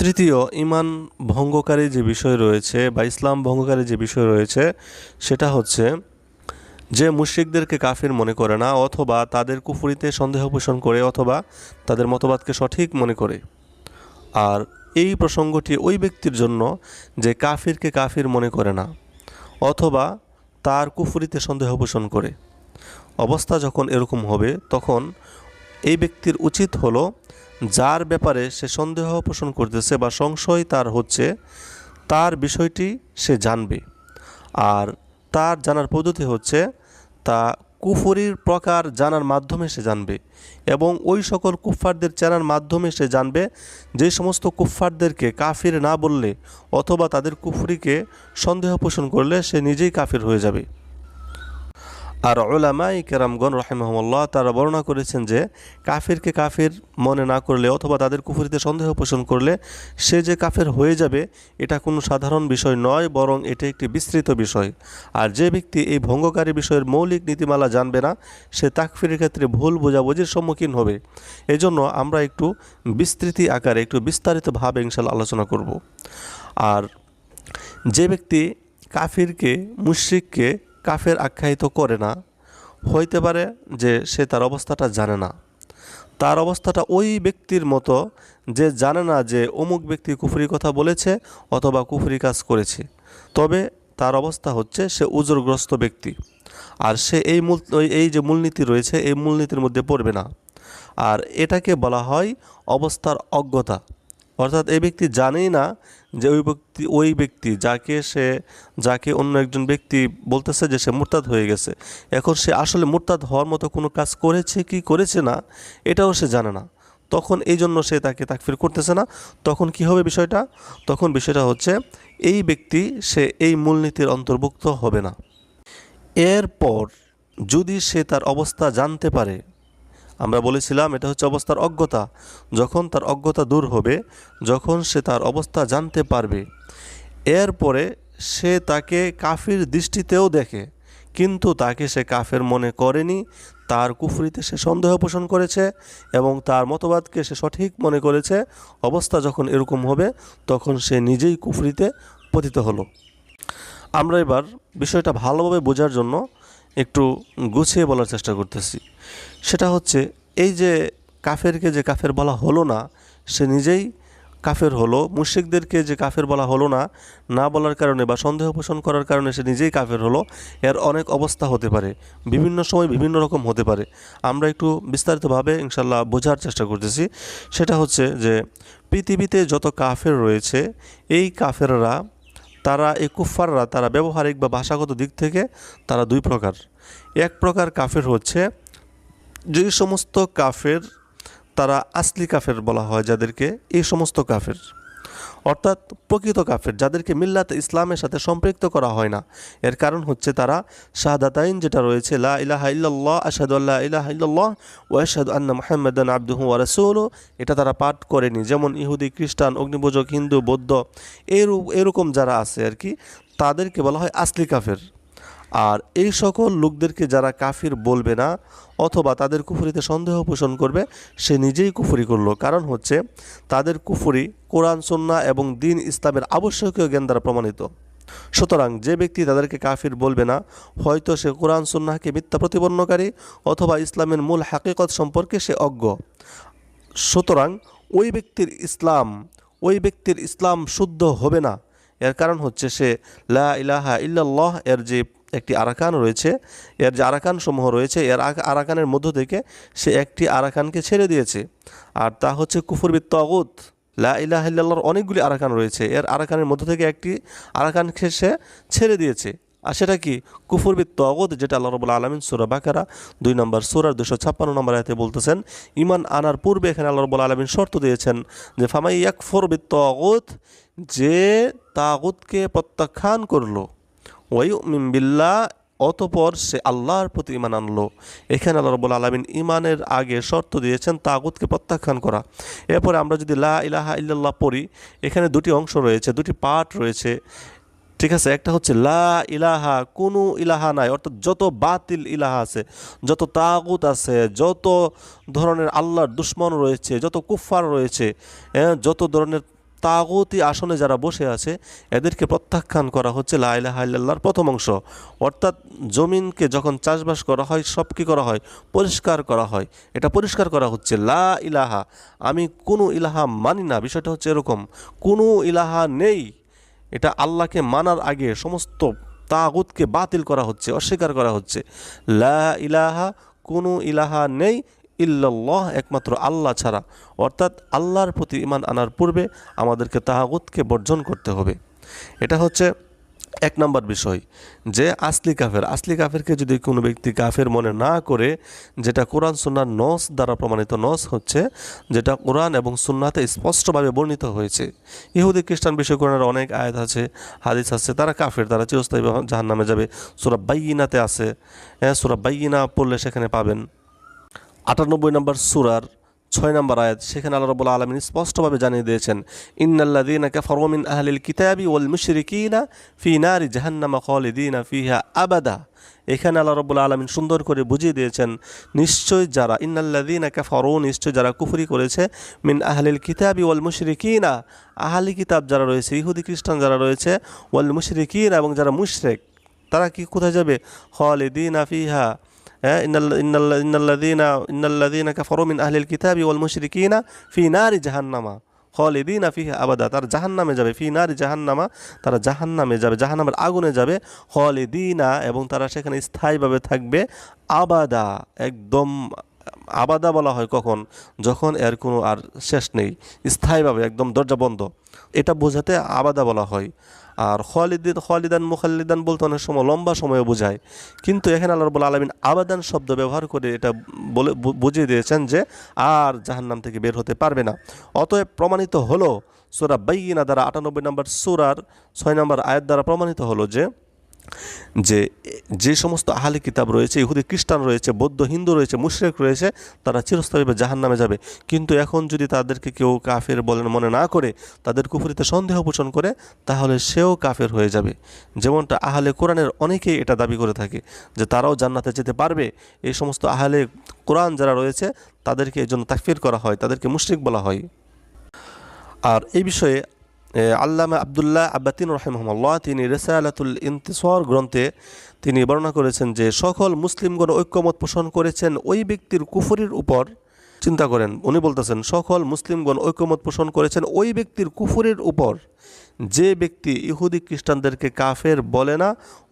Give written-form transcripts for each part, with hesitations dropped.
তৃতীয় ঈমান ভঙ্গকারী যে বিষয় রয়েছে বা ইসলাম ভঙ্গকারী যে বিষয় রয়েছে সেটা হচ্ছে যে মুশরিকদেরকে কাফির মনে করে না অথবা তাদের কুফরিতে সন্দেহ পোষণ করে অথবা তাদের মতবাদকে সঠিক মনে করে। আর এই প্রসঙ্গটি ওই ব্যক্তির জন্য যে কাফিরকে কাফির মনে করে না অথবা তার কুফরিতে সন্দেহ পোষণ করে। অবস্থা যখন এরকম হবে তখন এই ব্যক্তির উচিত হলো যার ব্যাপারে সে সন্দেহ পোষণ করতেছে বা সংশয় তার হচ্ছে তার বিষয়টি সে জানবে। আর তার জানার পদ্ধতি হচ্ছে তা কুফরির প্রকার জানার মাধ্যমে সে জানবে এবং ওই সকল কুফফারদের চেনার মাধ্যমে সে জানবে যে সমস্ত কুফফারদেরকে কাফির না বললে অথবা তাদের কুফরিকে সন্দেহ পোষণ করলে সে নিজেই কাফির হয়ে যাবে। আর উলামায়ে কেরামগণ রাহিমাহুমুল্লাহ তারা বর্ণনা করেছেন যে কাফিরকে কাফির মনে না করলে অথবা তাদের কুফরিতে সন্দেহ পোষণ করলে সে যে কাফির হয়ে যাবে এটা কোনো সাধারণ বিষয় নয়, বরং এটা একটি বিস্তৃত বিষয়। আর যে ব্যক্তি এই ভঙ্গকারী বিষয়ের মৌলিক নীতিমালা জানবে না সে তাকফিরের ক্ষেত্রে ভুল বোঝাবুঝির সম্মুখীন হবে। এজন্য আমরা একটু বিস্তৃতি আকারে একটু বিস্তারিতভাবে ইনশাআল্লাহ আলোচনা করব। আর যে ব্যক্তি কাফিরকে মুশরিককে কাফের আখ্যায়িত করে না, হইতে পারে যে সে তার অবস্থাটা জানে না। তার অবস্থাটা ওই ব্যক্তির মতো যে জানে না যে অমুক ব্যক্তি কুফরি কথা বলেছে অথবা কুফরি কাজ করেছে, তবে তার অবস্থা হচ্ছে সে উজরগ্রস্ত ব্যক্তি। আর সে এই যে মূলনীতি রয়েছে এই মূলনীতির মধ্যে পড়বে না। আর এটাকে বলা হয় অবস্থার অজ্ঞতা। অর্থাৎ এই ব্যক্তি জানেই না যে ওই ব্যক্তি যাকে অন্য একজন ব্যক্তি বলতেছে যে সে মুরতাদ হয়ে গেছে, এখন সে আসলে মুরতাদ হওয়ার মতো কোনো কাজ করেছে কি করেছে না এটাও সে জানে না। তখন এই জন্য সে তাকে তাকফির করতেছে না। তখন কি হবে বিষয়টা? তখন বিষয়টা হচ্ছে এই ব্যক্তি সে এই মূলনীতির অন্তর্ভুক্ত হবে না। এরপর যদি সে তার অবস্থা জানতে পারে, আমরা বলেছিলাম এটা হচ্ছে অবস্থার অজ্ঞতা, যখন তার অজ্ঞতা দূর হবে, যখন সে তার অবস্থা জানতে পারবে, এরপরে সে তাকে কাফির দৃষ্টিতেও দেখে কিন্তু তাকে সে কাফের মনে করেনি, তার কুফরিতে সে সন্দেহ পোষণ করেছে এবং তার মতবাদকে সে সঠিক মনে করেছে। অবস্থা যখন এরকম হবে তখন সে নিজেই কুফরিতে পতিত হলো। আমরা এবার বিষয়টা ভালোভাবে বোঝার জন্য একটু গুছিয়ে বলার চেষ্টা করতেছি। সেটা হচ্ছে এই যে কাফেরকে যে কাফের বলা হলো না সে নিজেই কাফের হলো, মুশরিকদেরকে যে কাফের বলা হলো না, না বলার কারণে বা সন্দেহ পোষণ করার কারণে সে নিজেই কাফের হলো, এর অনেক অবস্থা হতে পারে, বিভিন্ন সময় বিভিন্ন রকম হতে পারে। আমরা একটু বিস্তারিতভাবে ইনশাল্লাহ বোঝার চেষ্টা করতেছি। সেটা হচ্ছে যে পৃথিবীতে যত কাফের রয়েছে এই কাফেররা এই কুফফাররা তারা ব্যবহারিক বা ভাষাগত দিক থেকে তারা দুই প্রকার। এক প্রকার কাফের হচ্ছে যে সমস্ত কাফের তারা আসলি কাফের বলা হয় যাদেরকে, এই সমস্ত কাফের অর্থাৎ প্রকৃত কাফের যাদেরকে মিল্লাতে ইসলামের সাথে সম্পৃক্ত করা হয় না। এর কারণ হচ্ছে তারা শাহাদাতাইন যেটা রয়েছে লা ইলাহা ইল্লাল্লাহ আশহাদু আল্লা ইলাহা ইল্লাল্লাহ ওয়া আশহাদু আন্না মুহাম্মাদান আবদুহু ওয়া রাসূলুহু, এটা তারা পাঠ করেনি। যেমন ইহুদি, খ্রিস্টান, অগ্নিপূজক, হিন্দু, বৌদ্ধ এরকম যারা আছে আর কি, তাদেরকে বলা হয় আসলি কাফের। আর এই সকল লোকদেরকে যারা কাফির বলবে না অথবা তাদের কুফরিতে সন্দেহ পোষণ করবে সে নিজেই কুফরি করলো। কারণ হচ্ছে তাদের কুফরি কোরআন সুন্নাহ এবং দ্বীন ইসলামের আবশ্যকীয় জ্ঞান দ্বারা প্রমাণিত। সুতরাং যে ব্যক্তি তাদেরকে কাফির বলবে না, হয়তো সে কোরআন সুন্নাহকে মিথ্যা প্রতিপন্নকারী অথবা ইসলামের মূল হাকিকত সম্পর্কে সে অজ্ঞ। সুতরাং ওই ব্যক্তির ইসলাম শুদ্ধ হবে না। এর কারণ হচ্ছে সে লা ইলাহা ইল্লাল্লাহ এর যে একটি আরাকান রয়েছে, এর যে আরাকান সমূহ রয়েছে, এর আরাকানের মধ্য থেকে সে একটি আরাকানকে ছেড়ে দিয়েছে, আর তা হচ্ছে কুফর বিত তাগুত। লা ইলাহা ইল্লাল্লাহর অনেকগুলি আরাকান রয়েছে, এর আরাকানের মধ্য থেকে একটি আরাকানকে সে ছেড়ে দিয়েছে। আর সেটা কি? কুফর বিত তাগুত, যেটা আল্লাহ রাব্বুল আলামিন সূরা বাকারা 2 নম্বর সূরার 256 নম্বর আয়াতে বলতেছেন। ঈমান আনার পূর্বে এখানে আল্লাহ রাব্বুল আলামিন শর্ত দিয়েছেন যে ফামাই ইয়াকফুর বিত তাগুত, যে তাগুতকে প্রত্যাখ্যান করলো, ওয়ায়ুমিন বিল্লাহ, অতঃপর সে আল্লাহর প্রতি ঈমান আনলো। এখানে আল্লাহ রাব্বুল আলামিন ঈমানের আগে শর্ত দিয়েছেন তাগুতকে প্রত্যাখ্যান করা। এরপরে আমরা যদি লা ইলাহা ইল্লাল্লাহ পড়ি, এখানে দুটি অংশ রয়েছে, দুটি পার্ট রয়েছে, ঠিক আছে? একটা হচ্ছে লা ইলাহা, কোনো ইলাহা নাই, অর্থাৎ যত বাতিল ইলাহা আছে, যত তাগুত আছে, যত ধরনের আল্লাহর দুশ্মন রয়েছে, যত কুফফার রয়েছে, যত ধরনের তাগুতি আসনে যারা বসে আছে এদেরকে প্রত্যাখ্যান করা হচ্ছে লা ইলাহা ইল্লাল্লাহর প্রথম অংশ। অর্থাৎ জমিনকে যখন চাষবাস করা হয় সব কী করা হয়, পরিষ্কার করা হয়। এটা পরিষ্কার করা হচ্ছে লা ইলাহা, আমি কোনো ইলাহা মানি না, বিষয়টা হচ্ছে এরকম, কোনো ইলাহা নেই। এটা আল্লাহকে মানার আগে সমস্ত তাগুতকে বাতিল করা হচ্ছে, অস্বীকার করা হচ্ছে। লা ইলাহা, কোনো ইলাহা নেই, ইল্লাল্লাহ, একমাত্র আল্লাহ ছাড়া। অর্থাৎ আল্লাহর প্রতি ঈমান আনার পূর্বে আমাদেরকে তাগুতকে বর্জন করতে হবে। এটা হচ্ছে এক নম্বর বিষয়, যে আসলি কাফেরকে যদি কোনো ব্যক্তি কাফের মনে না করে, যেটা কোরআন সুন্নাহর নস দ্বারা প্রমাণিত, নস হচ্ছে যেটা কোরআন এবং সুন্নাতে স্পষ্টভাবে বর্ণিত হয়েছে। ইহুদি খ্রিস্টান বিষয় কোরআনের অনেক আয়াত আছে, হাদিস আছে, তারা কাফের, তারা চিরস্থায়ী জাহান্নামে যাবে। সূরা বাইয়িনাতে আছে, সূরা বাইয়িনা পড়লে সেখানে পাবেন 98 নম্বর সূরার 6 নম্বর আয়াত, সেখানে আল্লাহ রাব্বুল আলামিন স্পষ্টভাবে জানিয়ে দিয়েছেন, ইন্নাল্লাযীনা কাফারু মিন আহলিল কিতাবি ওয়াল মুশরিকিনা ফি নারি জাহান্নামা খালিদিনা ফিহা আবাদা। এখানে আল্লাহ রাব্বুল আলামিন সুন্দর করে বুঝিয়ে দিয়েছেন, নিশ্চয় যারা, ইন্নাল্লাযীনা কাফারু, নিশ্চয় যারা কুফরি করেছে, মিন আহলিল কিতাবি ওয়াল মুশরিকিনা, আহলি কিতাব যারা রয়েছে, ইহুদি খ্রিস্টান যারা রয়েছে, ওয়াল মুশরিকিনা, এবং যারা মুশরিক, তারা কি কোথায় যাবে, খালিদিনা ফিহা, ইন্নাল্লাযীনা কাফারু মিন আহলিল কিতাবি ওয়াল মুশরিকিনা ফি নারি জাহান্নামা খালিদিনা ফিহা আবাদা, তারা জাহান্নামে যাবে, ফি নারি জাহান্নামা, তারা জাহান্নামে যাবে, জাহান্নামের আগুনে যাবে, খালিদিনা, এবং তারা সেখানে স্থায়ীভাবে থাকবে, আবাদা, একদম। আবাদা বলা হয় কখন, যখন এর কোনো আর শেষ নেই, স্থায়ীভাবে একদম দরজা বন্ধ, এটা বোঝাতে আবাদা বলা হয়। আর খালিদান মুখাল্লিদান বলতে অনেক সময় লম্বা সময়ও বোঝায়, কিন্তু এখানে আল্লাহ রাব্বুল আলামিন আবাদান শব্দ ব্যবহার করে এটা বলে বুঝিয়ে দিয়েছেন যে আর জাহান্নাম থেকে বের হতে পারবে না। অতএব প্রমাণিত হলো সূরা বাইয়িনা দ্বারা 98 নম্বর সূরার 6 নম্বর আয়াত দ্বারা প্রমাণিত হলো যে যে সমস্ত আহলি কিতাব রয়েছে, ইহুদি খ্রিস্টান রয়েছে, বৌদ্ধ হিন্দু রয়েছে, মুশরিক রয়েছে, তারা চিরস্থায়ীভাবে জাহান্নামে যাবে। কিন্তু এখন যদি তাদেরকে কেউ কাফের বলেন মনে না করে, তাদের কুফরিতে সন্দেহ পোষণ করে, তাহলে সেও কাফের হয়ে যাবে। যেমনটা আহলে কোরআনের অনেকেই এটা দাবি করে থাকে যে তারাও জান্নাতে যেতে পারবে। এই সমস্ত আহলে কোরআন যারা রয়েছে তাদেরকে এই জন্য তাকফির করা হয়, তাদেরকে মুশরিক বলা হয়। আর এই বিষয়ে আল্লামা আব্দুল্লাহ আব্বাতিন রাহিমাহুল্লাহ তিনি রিসালাতুল ইনতিসার গ্রন্থে তিনি বর্ণনা করেছেন যে সকল মুসলিমগণ ঐক্যমত পোষণ করেছেন ওই ব্যক্তির কুফরির উপর। চিন্তা করেন, উনি বলতেছেন সকল মুসলিমগণ ঐক্যমত পোষণ করেছেন ওই ব্যক্তির কুফরির উপর, যে ব্যক্তি ইহুদি খ্রিস্টানদেরকে কাফের বলে না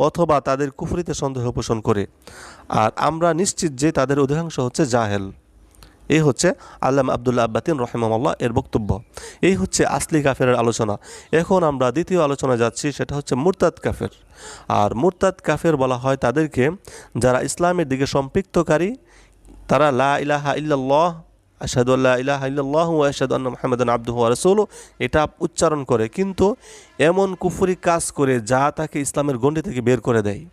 অথবা তাদের কুফরিতে সন্দেহ পোষণ করে। আর আমরা নিশ্চিত যে তাদের অধিকাংশ হচ্ছে জাহেল। এই হচ্ছে আল্লামা আব্দুল্লাহ আব্বাতিন রাহিমাহুল্লাহ এর বক্তব্য। এই হচ্ছে আসলি কাফেরের আলোচনা। এখন আমরা দ্বিতীয় আলোচনায় যাচ্ছি, সেটা হচ্ছে মুরতাদ কাফের। আর মুরতাদ কাফের বলা হয় তাদেরকে যারা ইসলামের দিকে সম্পৃক্তকারী, তারা লা ইলাহা ইল্লাল্লাহ, আশহাদু আল্লা ইলাহা ইল্লাল্লাহু ওয়া আশহাদু আন্না মুহাম্মাদান আবদুহু ওয়া রাসূলুহু এটা উচ্চারণ করে, কিন্তু এমন কুফরি কাজ করে যা তাকে ইসলামের গণ্ডি থেকে বের করে দেয়।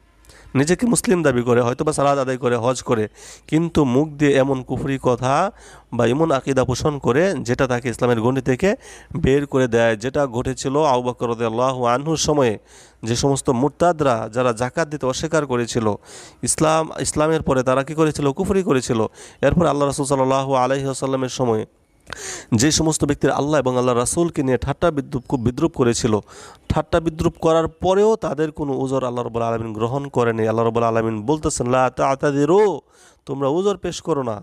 নিজেকে মুসলিম দাবি করে, হয়তো বা সালাত আদায় করে, হজ করে, কিন্তু মুখ দিয়ে এমন কুফরি কথা বা এমন আকীদা পোষণ করে যেটা তাকে ইসলামের গণ্ডি থেকে বের করে দেয়। যেটা ঘটেছিল আবু বকর রাদিয়াল্লাহু আনহুর সময়ে, যে সমস্ত মুরতাদরা যারা যাকাত দিতে অস্বীকার করেছিল, ইসলামের পরে তারা কি করেছিল, কুফরি করেছিল। এরপর আল্লাহ রাসূল সাল্লাল্লাহু আলাইহি ওয়াসাল্লামের সময়ে যে সমস্ত ব্যক্তির আল্লাহ এবং আল্লাহ রাসূলকে নিয়ে বিদ্রুপ করেছিল, ঠাট্টা বিদ্রুপ করার পরেও তাদের কোনো উজর আল্লাহ রাব্বুল আলামিন গ্রহণ করেনি। আল্লাহ রাব্বুল আলামিন বলতেছেন লা তা'তাযিরু, তোমরা উজর পেশ করো না।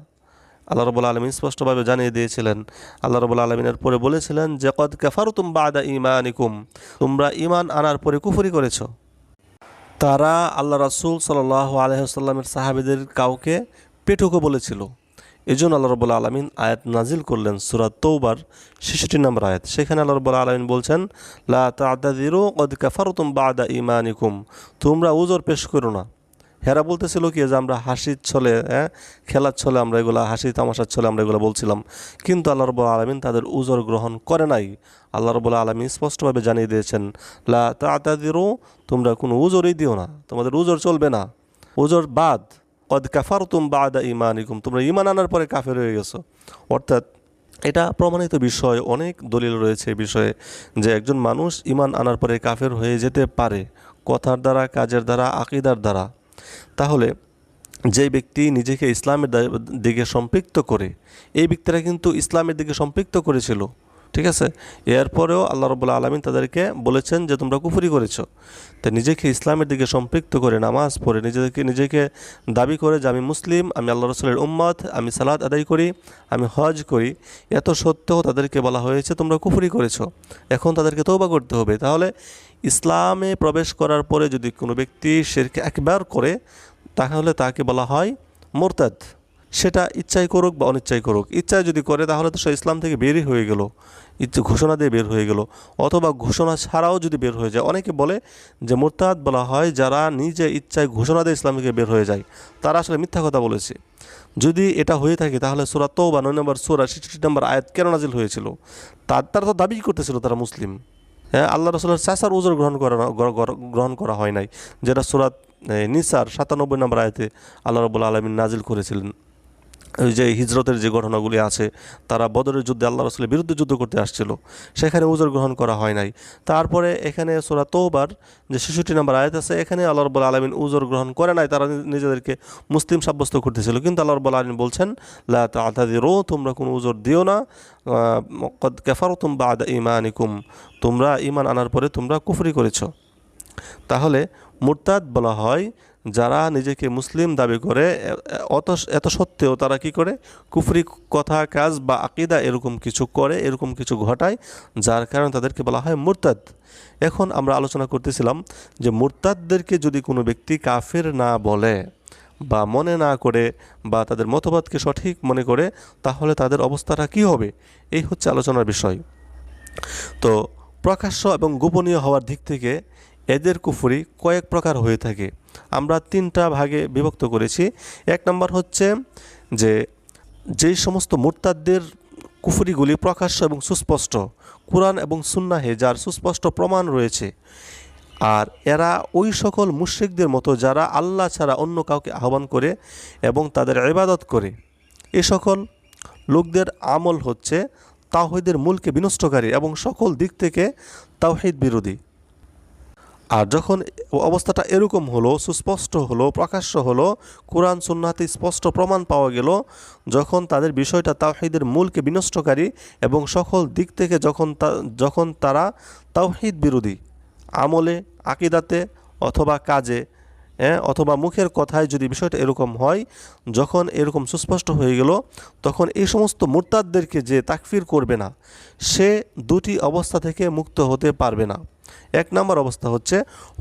আল্লাহ রাব্বুল আলামিন স্পষ্টভাবে জানিয়ে দিয়েছিলেন। আল্লাহ রাব্বুল আলামিনের পরে বলেছিলেন যে কদ কাফারতুম বা'দা ঈমানিকুম, তোমরা ঈমান আনার পরে কুফরি করেছো। তারা আল্লাহ রাসূল সাল্লাল্লাহু আলাইহি ওয়াসাল্লামের সাহাবীদের কাউকে পেটুকো বলেছিল। এজন্য আল্লাহ রাব্বুল আলামিন আয়াত নাজিল করলেন সূরা তওবার ৬৬ নম্বর আয়াত। সেখানে আল্লাহ রাব্বুল আলামিন বলছেন লা তা'তাযিরু কদ কাফারতুম বা'দা ঈমানিকুম, তোমরা উজর পেশ করো না। হেরা বলতেছিল কি যে আমরা হাসির ছলে, খেলার ছলে আমরা এগুলা, হাসি তামাশার ছলে আমরা এগুলো বলছিলাম, কিন্তু আল্লাহ রাব্বুল আলামিন তাদের উজর গ্রহণ করে নাই। আল্লাহ রাব্বুল আলামিন স্পষ্টভাবে জানিয়ে দিয়েছেন লা তা'তাযিরু, তোমরা কোনো উজরই দিও না, তোমাদের উজর চলবে না, উজর বাদ। কদ কাফারতুম বা'দা ঈমানিকুম, তোমরা ঈমান আনার পরে কাফের হয়ে গেছো। অর্থাৎ এটা প্রমাণিত বিষয়, অনেক দলিল রয়েছে এই বিষয়ে যে একজন মানুষ ঈমান আনার পরে কাফের হয়ে যেতে পারে, কথার দ্বারা, কাজের দ্বারা, আকীদার দ্বারা। তাহলে যে ব্যক্তি নিজেকে ইসলামের দিকে সম্পৃক্ত করে, এই ব্যক্তিরা কিন্তু ইসলামের দিকে সম্পৃক্ত করেছিল, ঠিক আছে। এরপরেও আল্লাহ রাব্বুল আলামিন তাদেরকে বলেছেন যে তোমরা কুফরি করেছো। তো নিজেকে ইসলামের দিকে সম্পৃক্ত করে নামাজ পড়ে নিজেকে দাবি করে যে আমি মুসলিম, আমি আল্লাহ রসুলের উম্মত, আমি সালাত আদায় করি, আমি হজ করি, এত সত্ত্বেও তাদেরকে বলা হয়েছে তোমরা কুফরি করেছো। এখন তাদেরকে তওবা করতে হবে। তাহলে ইসলামে প্রবেশ করার পরে যদি কোনো ব্যক্তি শিরক আকবার করে তাহলে তাকে বলা হয় মুরতাদ। সেটা ইচ্ছাই করুক বা অনিচ্ছাই করুক, ইচ্ছায় যদি করে তাহলে তো সে ইসলাম থেকে বেরই হয়ে গেল, ঘোষণা দিয়ে বের হয়ে গেল। অথবা ঘোষণা ছাড়াও যদি বের হয়ে যায়, অনেকে বলে যে মুরতাদ বলা হয় যারা নিজে ইচ্ছায় ঘোষণা দিয়ে ইসলাম থেকে বের হয়ে যায়, তারা আসলে মিথ্যা কথা বলেছে। যদি এটা হয়ে থাকে তাহলে সূরা তওবা 9 নম্বর সূরা 66 নম্বর আয়াত কেন নাজিল হয়েছিল? তারা তো দাবি করতেছিল তারা মুসলিম। হ্যাঁ, আল্লাহ রসুলের চাচার উজর গ্রহণ করা হয় নাই, যেটা সূরা নিসার 97 নম্বর আয়াতে আল্লাহ রাব্বুল আলামিন নাজিল করেছিলেন। ওই যে হিজরতের যে ঘটনাগুলি আছে, তারা বদরের যুদ্ধে আল্লাহ রসুলের বিরুদ্ধে যুদ্ধ করতে আসছিল, সেখানে উজর গ্রহণ করা হয় নাই। তারপরে এখানে সূরা তওবার যে 66 নম্বর আয়াত আছে, এখানে আল্লাহ রাব্বুল আলামিন উজর গ্রহণ করে নাই, তারা নিজেদেরকে মুসলিম সাব্যস্ত করতেছিল। কিন্তু আল্লাহ রাব্বুল আলামিন বলছেন লা তা'তাযিরু, তোমরা কোনো উজর দিও না, ক্বাদ কাফারতুম বা'দা ঈমানিকুম, তোমরা ঈমান আনার পরে তোমরা কুফরি করেছো। তাহলে মুরতাদ বলা হয় যারা নিজেকে মুসলিম দাবি করে এত সত্ত্বেও তারা কি করে কুফরি কথা কাজ বা আকীদা এরকম কিছু করে, এরকম কিছু ঘটায়, যার কারণে তাদেরকে বলা হয় মুরতাদ। এখন আমরা আলোচনা করতেছিলাম যে মুরতাদদেরকে যদি কোনো ব্যক্তি কাফের না বলে বা মনে না করে বা তাদের মতবাদকে সঠিক মনে করে, তাহলে তাদের অবস্থাটা কি হবে, এই হচ্ছে আলোচনার বিষয়। তো প্রকাশ্য এবং গোপনীয় হওয়ার দিক থেকে এদের কুফরি কয়েক প্রকার হয়ে থাকে। আমরা 3টা ভাগে বিভক্ত করেছি। 1 নম্বর হচ্ছে যে যেই সমস্ত মুরতাদদের কুফরিগুলি প্রকাশ্য এবং সুস্পষ্ট, কুরআন এবং সুন্নাহে যার সুস্পষ্ট প্রমাণ রয়েছে, আর এরা ওই সকল মুশরিকদের মতো যারা আল্লাহ ছাড়া অন্য কাউকে আহ্বান করে এবং তাদের ইবাদত করে। এ সকল লোকদের আমল হচ্ছে তাওহীদের মূলকে বিনষ্টকারী এবং সকল দিক থেকে তাওহীদ বিরোধী। আর যখন অবস্থাটা এরকম হলো, সুস্পষ্ট হলো, প্রকাশ্য হলো, কোরআন সুন্নাতে স্পষ্ট প্রমাণ পাওয়া গেল, যখন তাদের বিষয়টা তাওহীদের মূলকে বিনষ্টকারী এবং সকল দিক থেকে যখন তারা তাওহীদ বিরোধী আমলে, আকীদাতে অথবা কাজে, অথবা মুখের কথায় যদি বিষয়টা এরকম হয়, যখন এরকম সুস্পষ্ট হয়ে গেল, তখন এই সমস্ত মুরতাদদেরকে যে তাকফির করবে না, সে 2টি অবস্থা থেকে মুক্ত হতে পারবে না। 1 নম্বর অবস্থা হচ্ছে,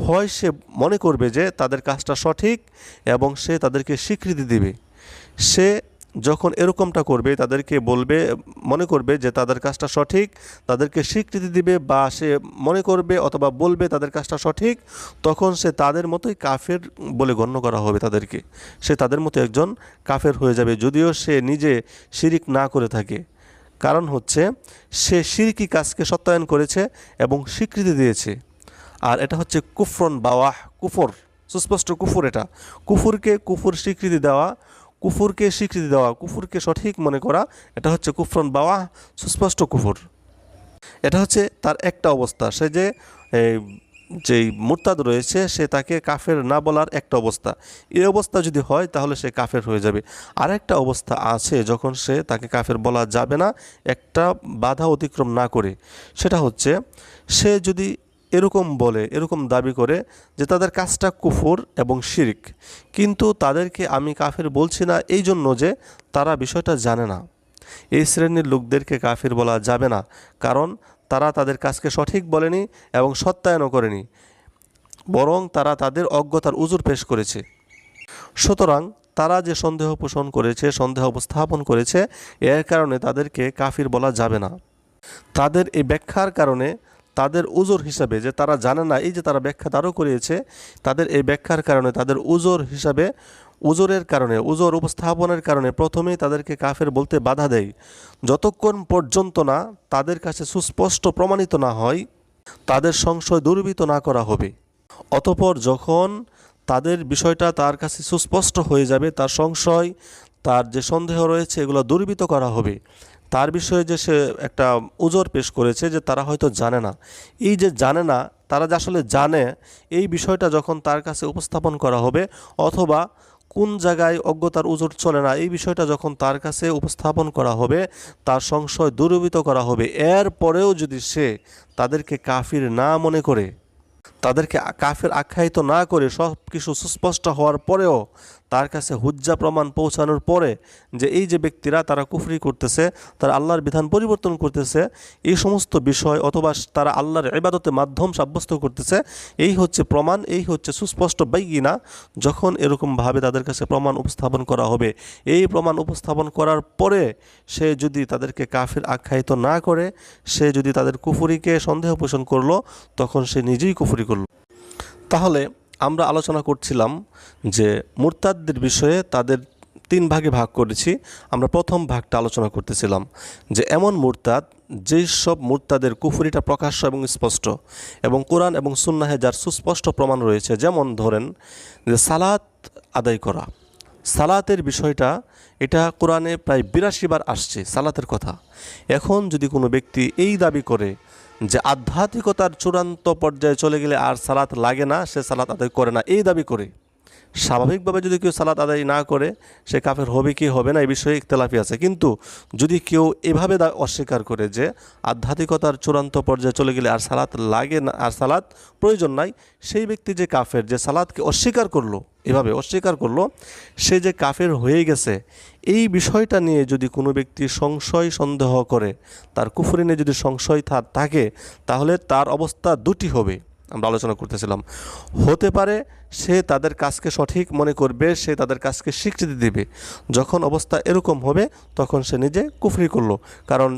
হয় সে মনে করবে যে তাদের কাজটা সঠিক এবং সে তাদেরকে স্বীকৃতি দিবে। সে যখন এরকমটা করবে, তাদেরকে বলবে, মনে করবে যে তাদের কাজটা সঠিক, তাদেরকে স্বীকৃতি দিবে বা সে মনে করবে অথবা বলবে তাদের কাজটা সঠিক, তখন সে তাদের মতোই কাফের বলে গণ্য করা হবে তাদেরকে। সে তাদের মতো একজন কাফের হয়ে যাবে, যদিও সে নিজে শিরিক না করে থাকে। কারণ হচ্ছে সে শিরকি কাজকে সত্যায়ন করেছে এবং স্বীকৃতি দিয়েছে। আর এটা হচ্ছে কুফরন বাওয়াহ, কুফর, সুস্পষ্ট কুফর। এটা কুফরকে স্বীকৃতি দেওয়া, কুফরকে সঠিক মনে করা, এটা হচ্ছে কুফরন বাওয়াহ, সুস্পষ্ট কুফর। এটা হচ্ছে তার একটা অবস্থা। সে যেই মুরতাদ রয়েছে সে তাকে কাফের না বলার একটা অবস্থা। এই অবস্থা যদি হয় তাহলে সে কাফের হয়ে যাবে। আরেকটা অবস্থা আছে যখন সে তাকে কাফের বলা যাবে না একটা বাধা অতিক্রম না করে। সেটা হচ্ছে সে যদি এরকম বলে, এরকম দাবি করে যে তাদের কাজটা কুফর এবং শিরক, কিন্তু তাদেরকে আমি কাফের বলছি না এই জন্য যে তারা বিষয়টা জানে না। এই শ্রেণীর লোকদেরকে কাফির বলা যাবে না, কারণ তারা তাদের কাজকে সঠিক বলেনি এবং সত্যায়নও করেনি, বরং তারা তাদের অজ্ঞতার উজুর পেশ করেছে। সুতরাং তারা যে সন্দেহ পোষণ করেছে, সন্দেহ উপস্থাপন করেছে, এর কারণে তাদেরকে কাফির বলা যাবে না। তাদের এই ব্যাখ্যার কারণে, তাদের উজুর হিসাবে, যে তারা জানে না, এই যে তারা ব্যাখ্যা তারও করিয়েছে, তাদের এই ব্যাখ্যার কারণে, তাদের উজুর হিসাবে, উজুরের কারণে, উজুর উপস্থাপনের কারণে প্রথমেই তাদেরকে কাফের বলতে বাধা দেয়, যতক্ষণ পর্যন্ত না তাদের কাছে সুস্পষ্ট প্রমাণিত না হয়, তাদের সংশয় দূরীভূত না করা হবে। অতঃপর যখন তাদের বিষয়টা তার কাছে সুস্পষ্ট হয়ে যাবে, তার সংশয়, তার যে সন্দেহ রয়েছে এগুলো দূরীভূত করা হবে। তার বিষয়ে যে সে একটা উজর পেশ করেছে যে তারা হয়তো জানে না, এই যে জানে না, তারা যে আসলে জানে, এই বিষয়টা যখন তার কাছে উপস্থাপন করা হবে, অথবা কোন জায়গায় অজ্ঞতার উজর চলে না, এই বিষয়টা যখন তার কাছে উপস্থাপন করা হবে, তার সংশয় দূরীভূত করা হবে, এরপরেও যদি সে তাদেরকে কাফির না মনে করে, তাদেরকে কাফের আখ্যায়িত না করে, সব কিছু সুস্পষ্ট হওয়ার পরেও তার কাছে হুজ্জা প্রমাণ পৌঁছানোর পরে যে এই যে ব্যক্তিরা তারা কুফরি করতেছে, তারা আল্লাহর বিধান পরিবর্তন করতেছে, এই সমস্ত বিষয় অথবা তারা আল্লাহর ইবাদতে মাধ্যম সাব্যস্ত করতেছে, এই হচ্ছে প্রমাণ, এই হচ্ছে সুস্পষ্ট বাইয়িনা। যখন এরকমভাবে তাদের কাছে প্রমাণ উপস্থাপন করা হবে, এই প্রমাণ উপস্থাপন করার পরে সে যদি তাদেরকে কাফির আখ্যায়িত না করে, সে যদি তাদের কুফরিকে সন্দেহ পোষণ করলো, তখন সে নিজেই কুফরি করল। তাহলে আমরা আলোচনা করছিলাম যে মুরতাদদের বিষয়ে তাদের 3 ভাগে ভাগ করেছি। আমরা প্রথম ভাগটা আলোচনা করতেছিলাম যে এমন মুরতাদ যেই সব মুরতাদের কুফরিটা প্রকাশ্য এবং স্পষ্ট এবং কোরআন এবং সুন্নাহে যার সুস্পষ্ট প্রমাণ রয়েছে। যেমন ধরেন যে সালাত আদায় করা, সালাতের বিষয়টা এটা কোরআনে প্রায় 82 বার আসছে সালাতের কথা। এখন যদি কোনো ব্যক্তি এই দাবি করে যে আধ্যাত্মিকতার চূড়ান্ত পর্যায়ে চলে গেলে আর সালাত লাগে না, সে সালাত আদায় করে না, এই দাবি করে, স্বাভাবিকভাবে যদি কেউ সালাত আদায় না করে সে কাফের হবে কি হবে না এই বিষয়ে ইখতিলাফি আছে। কিন্তু যদি কেউ এভাবে অস্বীকার করে যে আধ্যাত্মিকতার চূড়ান্ত পর্যায়ে চলে গেলে আর সালাত লাগে না, আর সালাত প্রয়োজন নাই, সেই ব্যক্তি যে কাফের, যে সালাতকে অস্বীকার করলো, এভাবে অস্বীকার করলো, সে যে কাফের হয়ে গেছে, এই বিষয়টা নিয়ে যদি কোনো ব্যক্তি সংশয় সন্দেহ করে, তার কুফরি নিয়ে যদি সংশয় থাকে, তাহলে তার অবস্থা দুটি হবে। আমরা আলোচনা করতেছিলাম, হতে পারে সে তাদের কাজকে সঠিক মনে করবে, সে তাদের কাজকে স্বীকৃতি দেবে। যখন অবস্থা এরকম হবে তখন সে নিজে কুফরি করলো, কারণ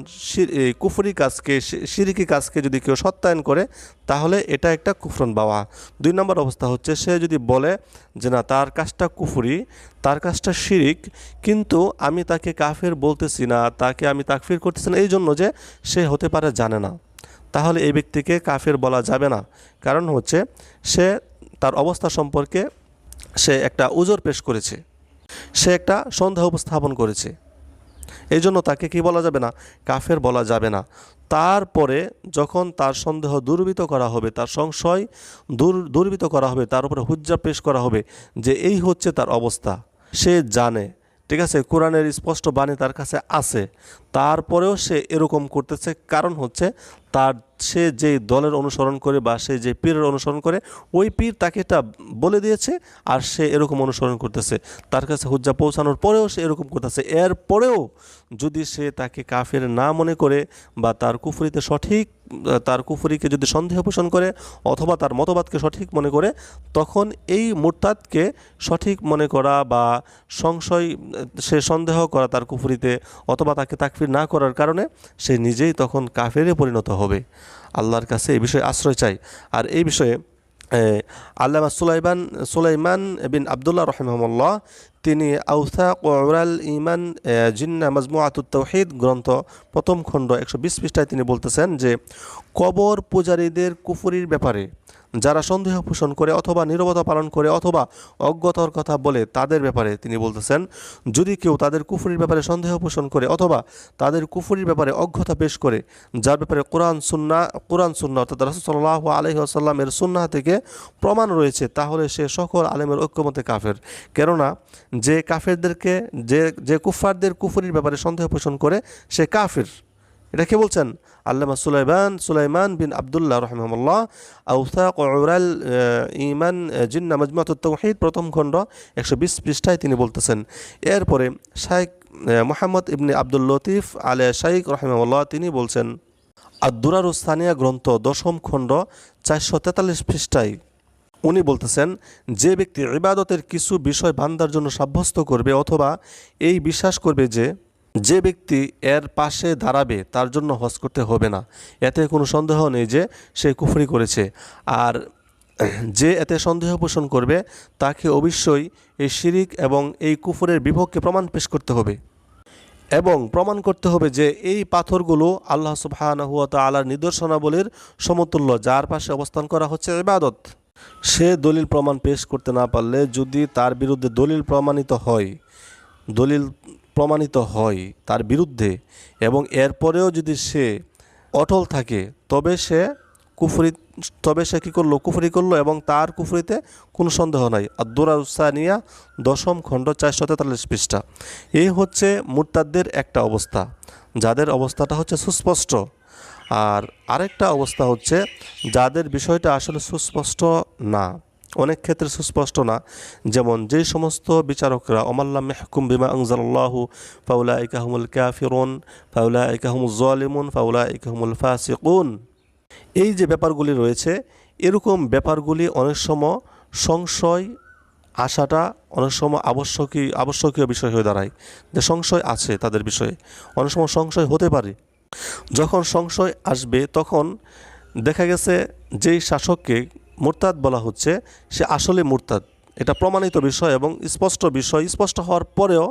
কুফরি কাজকে, শিরকি কাজকে যদি কেউ সত্যায়ন করে তাহলে এটা একটা কুফরন বাওয়া। 2 নম্বর অবস্থা হচ্ছে সে যদি বলে যে না, তার কাজটা কুফরি, তার কাজটা শিরিক, কিন্তু আমি তাকে কাফের বলতেছি না, তাকে আমি তাকফির করতেছি না এই জন্য যে সে হতে পারে জানে না, তাহলে এই ব্যক্তিকে কাফের বলা যাবে না। কারণ হচ্ছে সে তার অবস্থা সম্পর্কে সে একটা উজর পেশ করেছে, সে একটা সন্দেহ উপস্থাপন করেছে, এই জন্য তাকে কি বলা যাবে না, কাফের বলা যাবে না। তারপরে যখন তার সন্দেহ দূরীভূত করা হবে, তার সংশয় দূরীভূত করা হবে, তার উপরে হুজ্জা পেশ করা হবে যে এই হচ্ছে তার অবস্থা, সে জানে, ঠিক আছে, কোরআনের স্পষ্ট বাণী তার কাছে আছে, তারপরেও সে এরকম করতেছে, কারণ হচ্ছে তার সে যে দলের অনুসরণ করে বা সে যে পীরের অনুসরণ করে, ওই পীর তাকে এটা বলে দিয়েছে আর সে এরকম অনুসরণ করতেছে, তার কাছে হুজ্জা পৌঁছানোর পরেও সে এরকম করতেছে। এরপরেও যদি সে তাকে কাফের না মনে করে বা তার কুফরিতে সঠিক, তার কুফরিকে যদি সন্দেহ পোষণ করে অথবা তার মতবাদকে সঠিক মনে করে, তখন এই মুরতাদকে সঠিক মনে করা বা সংশয়, সে সন্দেহ করা তার কুফরিতে অথবা তাকে তাকফির না করার কারণে সে নিজেই তখন কাফেরে পরিণত হবে। আল্লাহর কাছে এই বিষয়ে আশ্রয় চাই। আর এই বিষয়ে আল্লামা সুলাইমান বিন আবদুল্লাহ রহিমাহুল্লাহ তিনি আওসাক ওয়াল ঈমান জিন্না মাজমুআতুত তাওহীদ গ্রন্থ প্রথম খণ্ড 120 পৃষ্ঠায় তিনি বলতেছেন যে কবর পূজারীদের কুফরির ব্যাপারে যারা সন্দেহ পোষণ করে অথবা নীরবতা পালন করে অথবা অজ্ঞতার কথা বলে, তাদের ব্যাপারে তিনি বলতেছেন, যদি কেউ তাদের কুফরির ব্যাপারে সন্দেহ পোষণ করে অথবা তাদের কুফরির ব্যাপারে অজ্ঞতা পেশ করে, যার ব্যাপারে কোরআন সুন্নাহ অর্থাৎ রাসূল সাল্লাল্লাহু আলাইহি ওয়াসাল্লামের সুন্নাহ থেকে প্রমাণ রয়েছে, তাহলে সে সকল আলেমের ঐক্যমতে কাফের। কেননা যে কাফেরদেরকে, যে কুফফারদের কুফরির ব্যাপারে সন্দেহ পোষণ করে সে কাফের। এটা কে বলছেন? আল্লামা সুলাইমান বিন আবদুল্লাহ রহিমাহুল্লাহ আওসাক উরাল ঈমান জিন্না মাজমুআতুত তাওহীদ প্রথম খণ্ড 120 পৃষ্ঠায় তিনি বলতেছেন। এরপরে শাইখ মুহাম্মদ ইবনে আব্দুল লতিফ আলে শাইখ রহিমাহুল্লাহ তিনি বলছেন, আদ-দুরারুস সানিয়া গ্রন্থ 10ম খণ্ড 443 পৃষ্ঠায় উনি বলতেছেন, যে ব্যক্তি ইবাদতের কিছু বিষয় বান্দার জন্য সাব্যস্ত করবে অথবা এই বিশ্বাস করবে যে ব্যক্তি এর পাশে দাঁড়াবে তার জন্য হজ করতে হবে না, এতে কোনো সন্দেহ নেই যে সে কুফরি করেছে। আর যে এতে সন্দেহ পোষণ করবে তাকে অবশ্যই এই শিরিক এবং এই কুফরের বিপক্ষে প্রমাণ পেশ করতে হবে এবং প্রমাণ করতে হবে যে এই পাথরগুলো আল্লাহ সুবহানাহু ওয়া তাআলার নিদর্শনাবলীর সমতুল্য, যার পাশে অবস্থান করা হচ্ছে ইবাদত। সে দলিল প্রমাণ পেশ করতে না পারলে, যদি তার বিরুদ্ধে দলিল প্রমাণিত হয় তার বিরুদ্ধে এবং এরপরেও যদি সে অটল থাকে, তবে সে কুফরি, তবে সে কী করলো? কুফরি করলো, এবং তার কুফরিতে কোনো সন্দেহ নাই। আদ-দুরারুস-সানিয়া 10ম খণ্ড 443 পৃষ্ঠা। এই হচ্ছে মুরতাদদের একটা অবস্থা, যাদের অবস্থাটা হচ্ছে সুস্পষ্ট। আর আরেকটা অবস্থা হচ্ছে যাদের বিষয়টা আসলে সুস্পষ্ট না, অনেক ক্ষেত্রে সুস্পষ্ট না। যেমন যেই সমস্ত বিচারকরা ওমাল্লাম ইয়াহকুম বিমা আনজালাল্লাহু ফাউলাইকা হুমুল কাফিরুন ফাউলাইকা হুমুজ জালিমুন ফাউলাইকা হুমুল ফাসিকুন, এই যে ব্যাপারগুলি রয়েছে, এরকম ব্যাপারগুলি অনেক সময় সংশয় আসাটা অনেক সময় আবশ্যকীয় বিষয় হয়ে দাঁড়ায়, যে সংশয় আছে তাদের বিষয়ে। অনেক সময় সংশয় হতে পারে। যখন সংশয় আসবে তখন দেখা গেছে যেই শাসককে মুরতাদ বলা হচ্ছে সে আসলে মুরতাদ, এটা প্রমাণিত বিষয় এবং স্পষ্ট বিষয়। স্পষ্ট হওয়ার পরেও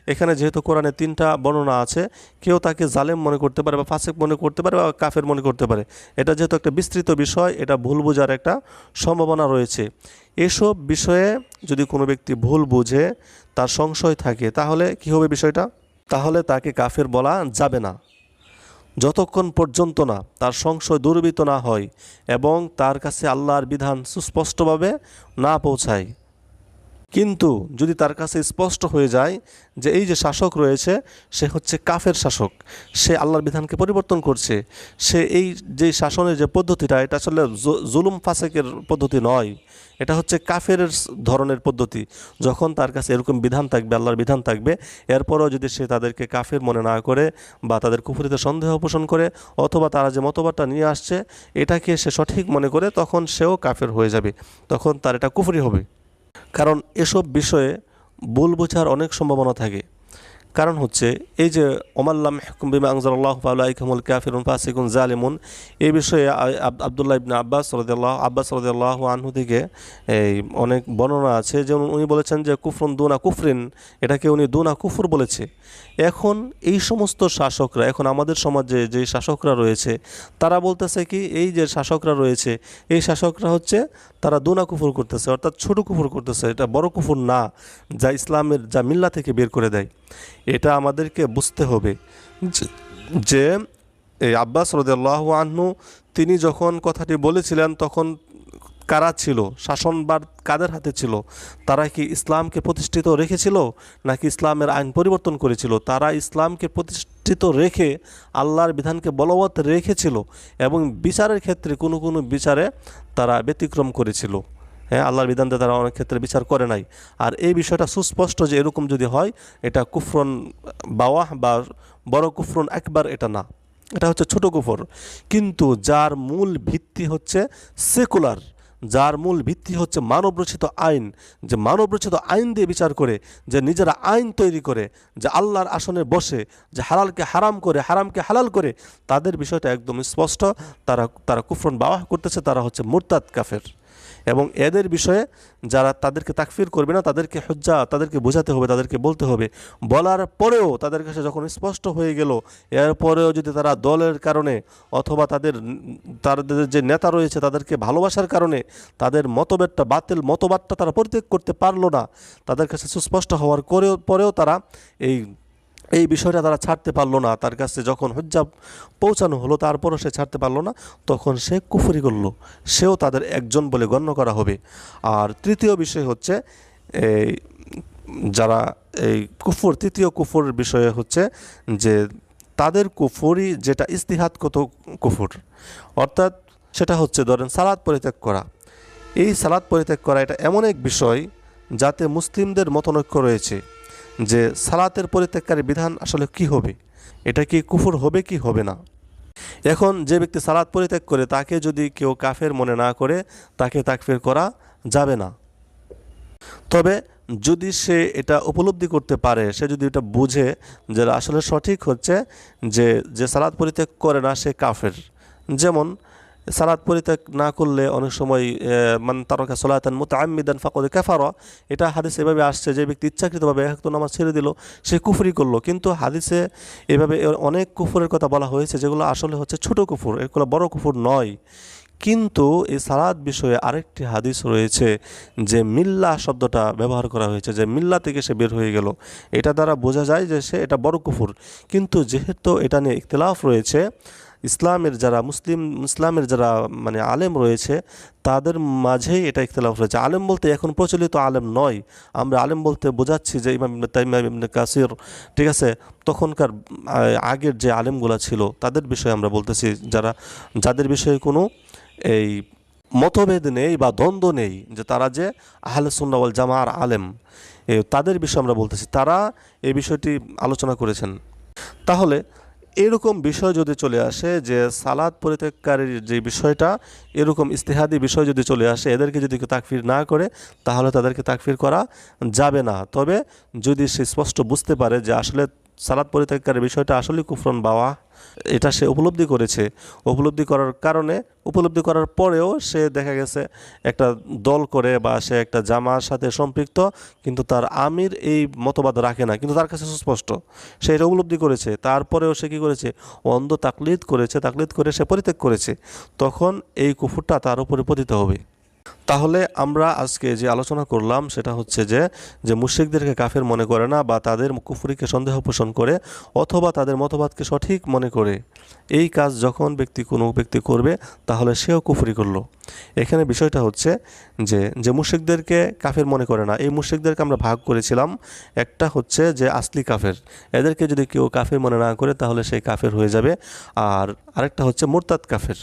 এখানে যেহেতু কোরআনে 3টা বর্ণনা আছে, কেউ তাকে জালেম মনে করতে পারে বা ফাসিক মনে করতে পারে বা কাফের মনে করতে পারে। এটা যেহেতু একটা বিস্তৃত বিষয়, এটা ভুল বোঝার একটা সম্ভাবনা রয়েছে। এসব বিষয়ে যদি কোনো ব্যক্তি ভুল বুঝে, তার সংশয় থাকে, তাহলে কি হবে বিষয়টা? তাহলে তাকে কাফের বলা যাবে না, যতক্ষণ পর্যন্ত না তার সংশয় দূরীভূত না হয় এবং তার কাছে আল্লাহর বিধান সুস্পষ্টভাবে না পৌঁছায়। কিন্তু যদি তার কাছে স্পষ্ট হয়ে যায় যে এই যে শাসক রয়েছে সে হচ্ছে কাফের শাসক, সে আল্লাহর বিধানকে পরিবর্তন করছে, সে এই যে শাসনের যে পদ্ধতিটা, এটা আসলে জুলুম ফাসেকের পদ্ধতি নয়, এটা হচ্ছে কাফের ধরনের পদ্ধতি। যখন তার কাছে এরকম বিধান থাকবে, আল্লাহর বিধান থাকবে, এরপরও যদি সে তাদেরকে কাফের মনে না করে বা তাদের কুফরিতে সন্দেহ পোষণ করে, অথবা তারা যে মতবাদটা নিয়ে আসছে এটাকে সে সঠিক মনে করে, তখন সেও কাফের হয়ে যাবে, তখন তার এটা কুফরি হবে। কারণ এসব বিষয়ে ভুল বোঝার অনেক সম্ভাবনা থাকে। কারণ হচ্ছে এই যে ওমাল্লাম ইয়াহকুম বিমা আনজালাল্লাহু ফাউলাইকা হুমুল কাফিরুন ফাসিকুন জালিমুন, এই বিষয়ে আব্দুল্লাহ ইবনে আব্বাস রাদিয়াল্লাহু আনহু থেকে এই অনেক বর্ণনা আছে। যেমন উনি বলেছেন যে কুফরুন দুনা কুফরিন, এটাকে উনি দুনা কুফর বলেছে। এখন এই সমস্ত শাসকরা, এখন আমাদের সমাজে যে শাসকরা রয়েছে তারা বলতেছে কি, এই যে শাসকরা রয়েছে এই শাসকরা হচ্ছে তারা দুনা কুফর করতেছে, অর্থাৎ ছোট কুফর করতেছে, এটা বড় কুফর না, যা ইসলামের, যা মিল্লা থেকে বের করে দেয়। এটা আমাদেরকে বুঝতে হবে যে এই আব্বাস রাদিয়াল্লাহু আনহু তিনি যখন কথাটি বলেছিলেন তখন কারা ছিল, শাসনভার কাদের হাতে ছিল? তারা কি ইসলামকে প্রতিষ্ঠিত রেখেছিল নাকি ইসলামের আইন পরিবর্তন করেছিল? তারা ইসলামকে প্রতিষ্ঠিত রেখে আল্লাহর বিধানকে বলবৎ রেখেছিল এবং বিচারের ক্ষেত্রে কোনো কোনো বিচারে তারা ব্যতিক্রম করেছিল। হ্যাঁ, আল্লাহর বিধান দিয়ে তারা অনেক ক্ষেত্রে বিচার করে নাই। আর এই বিষয়টা সুস্পষ্ট যে এরকম যদি হয়, এটা কুফরন বাওয়াহ বা বড় কুফরন একবার, এটা না, এটা হচ্ছে ছোট কুফর। কিন্তু যার মূল ভিত্তি হচ্ছে সেকুলার, যার মূল ভিত্তি হচ্ছে মানবরচিত আইন, যে মানবরচিত আইন দিয়ে বিচার করে, যে নিজেরা আইন তৈরি করে, যে আল্লাহর আসনে বসে, যে হালালকে হারাম করে, হারামকে হালাল করে, তাদের বিষয়টা একদম স্পষ্ট। তারা কুফরন বাওয়াহ করতেছে, তারা হচ্ছে মুরতাদ কাফের। এবং এদের বিষয়ে যারা তাদেরকে তাকফির করবে না, তাদেরকে হুজ্জা, তাদেরকে বোঝাতে হবে, তাদেরকে বলতে হবে। বলার পরেও তাদের কাছে যখন স্পষ্ট হয়ে গেল, এরপরেও যদি তারা দলের কারণে অথবা তাদের যে নেতা রয়েছে তাদেরকে ভালোবাসার কারণে তাদের মতভেদটা, বাতিল মতবাদটা তারা পরিত্যাগ করতে পারলো না, তাদের কাছে সুস্পষ্ট হওয়ার পরেও তারা এই বিষয়টা তারা ছাড়তে পারলো না, তার কাছে যখন হুজ্জা পৌঁছানো হলো তারপরও সে ছাড়তে পারলো না, তখন সে কুফরি করলো, সেও তাদের একজন বলে গণ্য করা হবে। আর তৃতীয় বিষয় হচ্ছে এই যারা এই কুফর, তৃতীয় কুফরের বিষয়ে হচ্ছে যে তাদের কুফরি যেটা ইজতিহাদগত কুফর, অর্থাৎ সেটা হচ্ছে ধরেন সালাত পরিত্যাগ করা। এই সালাত পরিত্যাগ করা এটা এমন এক বিষয় যাতে মুসলিমদের মতনৈক্য রয়েছে যে সালাতের পরিত্যাগকারী বিধান আসলে কি হবে, এটা কি কুফর হবে কি হবে না। এখন যে ব্যক্তি সালাত পরিত্যাগ করে তাকে যদি কেউ কাফের মনে না করে, তাকে তাকফির করা যাবে না। তবে যদি সে এটা উপলব্ধি করতে পারে, সে যদি এটা বুঝে যে আসলে সঠিক হচ্ছে যে সালাত পরিত্যাগ করে না সে কাফের। যেমন সালাত পরিত্যাগ না করলে অনেক সময় মান তারাকা সালাতান মুতাআম্মিদান ফাকাদ কাফারা, এটা হাদিসে এভাবে আসছে যে ব্যক্তি ইচ্ছাকৃতভাবে এক তো নামাজ ছেড়ে দিল সে কুফরি করলো। কিন্তু হাদিসে এভাবে অনেক কুফরের কথা বলা হয়েছে যেগুলো আসলে হচ্ছে ছোট কুফর, এগুলো বড় কুফর নয়। কিন্তু এই সালাত বিষয়ে আরেকটি হাদিস রয়েছে যে মিল্লা শব্দটা ব্যবহার করা হয়েছে, যে মিল্লা থেকে সে বের হয়ে গেল, এটা দ্বারা বোঝা যায় যে সে এটা বড় কুফর। কিন্তু যেহেতু এটা নিয়ে ইখতিলাফ রয়েছে ইসলামের যারা মানে আলেম রয়েছে তাদের মাঝেই এটা ইখতিলাফ রয়েছে। আলেম বলতে এখন প্রচলিত আলেম নয়, আমরা আলেম বলতে বোঝাচ্ছি যে ইমাম ইবনে তাইমিয়া, ইবনে কাসির, ঠিক আছে, তখনকার আগের যে আলেমগুলা ছিল তাদের বিষয়ে আমরা বলতেছি, যাদের বিষয়ে কোনো এই মতভেদ নেই বা দ্বন্দ্ব নেই, যে তারা যে আহলে সুন্নাহ ওয়াল জামাআর আলেম, তাদের বিষয়ে আমরা বলতেছি, তারা এই বিষয়টি আলোচনা করেছেন। তাহলে এরকম বিষয় যদি চলে আসে যে সালাত পরিত্যাগকারীর যে বিষয়টা, এরকম ইজতিহাদি বিষয় যদি চলে আসে, এদেরকে যদি কেউ তাকফির না করে তাহলে তাদেরকে তাকফির করা যাবে না। তবে যদি সে স্পষ্ট বুঝতে পারে যে আসলে সালাত পরিত্যাগকারীর বিষয়টা আসলে কুফরন বাওয়া, এটা সে উপলব্ধি করেছে, উপলব্ধি করার পরেও সে দেখা গেছে একটা দল করে বা সে একটা জামার সাথে সম্পৃক্ত, কিন্তু তার আমির এই মতবাদ রাখে না, কিন্তু তার কাছে সুস্পষ্ট সে এটা উপলব্ধি করেছে, তারপরেও সে কী করেছে, অন্ধ তাকলিদ করে সে পরিত্যাগ করেছে, তখন এই কুফরটা তার উপরে পতিত হবে। তাহলে আমরা আজকে যে আলোচনা করলাম সেটা হচ্ছে যে মুশরিকদেরকে কাফের মনে করে না বা তাদের কুফরিকে সন্দেহ পোষণ করে অথবা তাদের মতবাদকে সঠিক মনে করে, এই কাজ যখন কোনো ব্যক্তি করবে তাহলে সেও কুফরি করলো। এখানে বিষয়টা হচ্ছে যে মুশরিকদেরকে কাফের মনে করে না, এই মুশরিকদেরকে আমরা ভাগ করেছিলাম, একটা হচ্ছে যে আসলি কাফের, এদেরকে যদি কেউ কাফের মনে না করে তাহলে সেই কাফের হয়ে যাবে। আর আরেকটা হচ্ছে মুরতাদ কাফের।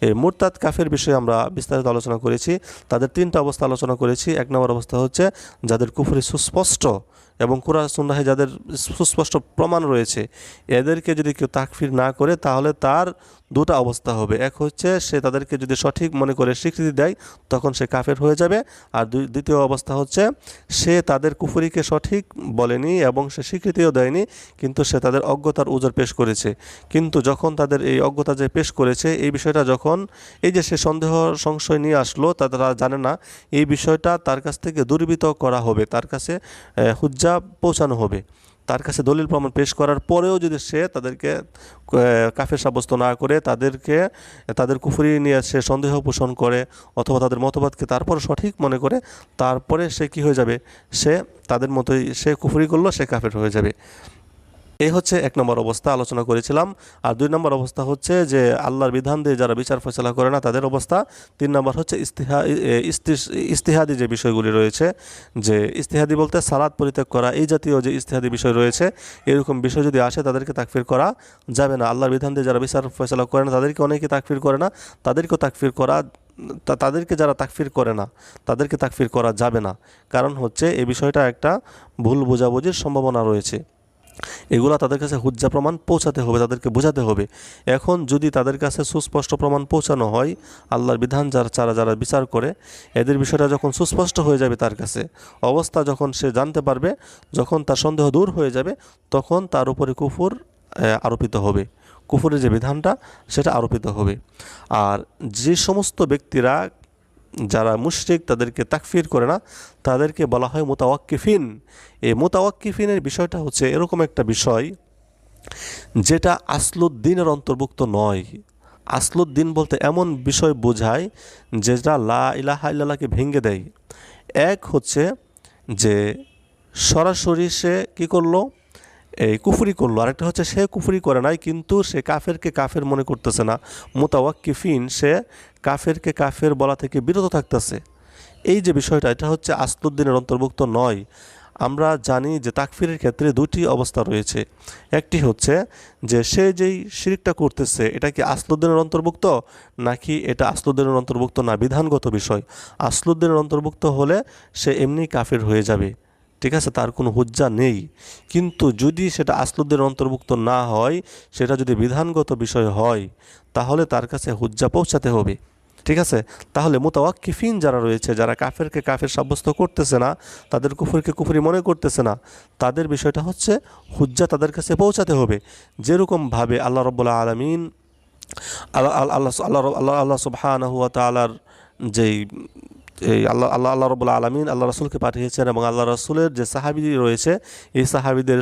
এই মুরতাদ কাফের বিষয়ে আমরা বিস্তারিত আলোচনা করেছি, তাদের তিনটা অবস্থা আলোচনা করেছি। এক নম্বর অবস্থা হচ্ছে যাদের কুফরি সুস্পষ্ট এবং কুরআন সুন্নাহে যাদের সুস্পষ্ট প্রমাণ রয়েছে, এদেরকে যদি কেউ তাকফির না করে তাহলে তার দুটো অবস্থা হবে। এক হচ্ছে সে তাদেরকে যদি সঠিক মনে করে স্বীকৃতি দেয় তখন সে কাফের হয়ে যাবে। আর দ্বিতীয় অবস্থা হচ্ছে সে তাদের কুফরিকে সঠিক বলেনি এবং সে স্বীকৃতিও দেয়নি, কিন্তু সে তাদের অজ্ঞতার উজর পেশ করেছে। কিন্তু যখন তাদের এই অজ্ঞতা যে পেশ করেছে, এই বিষয়টা যখন এই যে সে সন্দেহ সংশয় নিয়ে আসলো, তারা জানে না, এই বিষয়টা তার কাছ থেকে দূরীভূত করা হবে, তার কাছে হুজ্জা পৌঁছানো হবে। তার কাছে দলিল প্রমাণ পেশ করার পরেও যদি সে তাদেরকে কাফের সাব্যস্ত না করে তাদের কুফরি নিয়ে সে সন্দেহ পোষণ করে অথবা তাদের মতবাদকে তারপর সঠিক মনে করে, তারপরে সে কি হয়ে যাবে, সে তাদের মতোই সে কুফরি করলো, সে কাফের হয়ে যাবে। এই হচ্ছে এক নম্বর অবস্থা আলোচনা করেছিলাম। আর দুই নম্বর অবস্থা হচ্ছে যে আল্লাহর বিধান দিয়ে যারা বিচার ফয়সালা করে না তাদের অবস্থা। তিন নম্বর হচ্ছে ইস্তিহাদি যে বিষয়গুলি রয়েছে, যে ইস্তিহাদি বলতে সালাত পরিত্যাগ করা, এই জাতীয় যে ইস্তিহাদি বিষয় রয়েছে, এরকম বিষয় যদি আসে তাদেরকে তাকফির করা যাবে না। আল্লাহর বিধান দিয়ে যারা বিচার ফয়সালা করে না তাদেরকে অনেকে তাকফির করে না, তাদেরকেও তাকফির করা তাদেরকে যারা তাকফির করে না তাদেরকে তাকফির করা যাবে না। কারণ হচ্ছে এই বিষয়টা একটা ভুল বোঝাবুঝির সম্ভাবনা রয়েছে, এগুলো তাদের কাছে হুজ্জা প্রমাণ পৌঁছাতে হবে, তাদেরকে বোঝাতে হবে। এখন যদি তাদের কাছে সুস্পষ্ট প্রমাণ পৌঁছানো হয়, আল্লাহর বিধান যারা বিচার করে, এদের বিষয়টা যখন সুস্পষ্ট হয়ে যাবে, তার কাছে অবস্থা যখন সে জানতে পারবে, যখন তার সন্দেহ দূর হয়ে যাবে, তখন তার উপরে কুফর আরোপিত হবে, কুফরের যে বিধানটা সেটা আরোপিত হবে। আর যে সমস্ত ব্যক্তিরা যারা মুশরিক তাদেরকে তাকফির করে না তাদেরকে বলা হয় মুতাওয়াক্কিফিন। এই মুতাওয়াক্কিফিনের বিষয়টা হচ্ছে এরকম একটা বিষয় যেটা আসলুদ্দিনের অন্তর্ভুক্ত নয়। আসলুদ্দিন বলতে এমন বিষয় বোঝায় যেটা লা ইলাহা ইল্লাল্লাহকে ভেঙে দেয়। এক হচ্ছে যে সরাসরি সে কী করলো, এই কুফরি করলো। আরেকটা হচ্ছে সে কুফরি করে নাই কিন্তু সে কাফেরকে কাফের মনে করতেছে না। মুতাওয়াক্কিফিন সে কাফেরকে কাফের বলা থেকে বিরত থাকতেছে। এই যে বিষয়টা, এটা হচ্ছে আসলুদ্দিনের অন্তর্ভুক্ত নয়। আমরা জানি যে তাকফিরের ক্ষেত্রে দুটি অবস্থা রয়েছে। একটি হচ্ছে যে সে যেই শিরকটা করতেছে এটা কি আসলুদ্দিনের অন্তর্ভুক্ত নাকি এটা আসলুদ্দিনের অন্তর্ভুক্ত না, বিধানগত বিষয়। আসলুদ্দিনের অন্তর্ভুক্ত হলে সে এমনি কাফের হয়ে যাবে, ঠিক আছে, তার কোনো হুজ্জা নেই। কিন্তু যদি সেটা আসলুদ্দিনের অন্তর্ভুক্ত না হয়, সেটা যদি বিধানগত বিষয় হয়, তাহলে তার কাছে হুজ্জা পৌঁছাতে হবে, ঠিক আছে। তাহলে মুতাওয়াক্কিফিন যারা রয়েছে, যারা কাফেরকে কাফের সাব্যস্ত করতেছে না, তাদের কুফরকে কুফরি মনে করতেছে না, তাদের বিষয়টা হচ্ছে হুজ্জা তাদের কাছে পৌঁছাতে হবে। যেরকমভাবে আল্লাহ রাব্বুল আলামিন আল্লাহ সুবহানাহু ওয়া তাআলার যেই আল্লাহ রাব্বুল আলামিন আল্লাহ রাসূলকে পাঠিয়েছেন এবং আল্লাহ রাসূলের যে সাহাবী রয়েছে, এই সাহাবীদের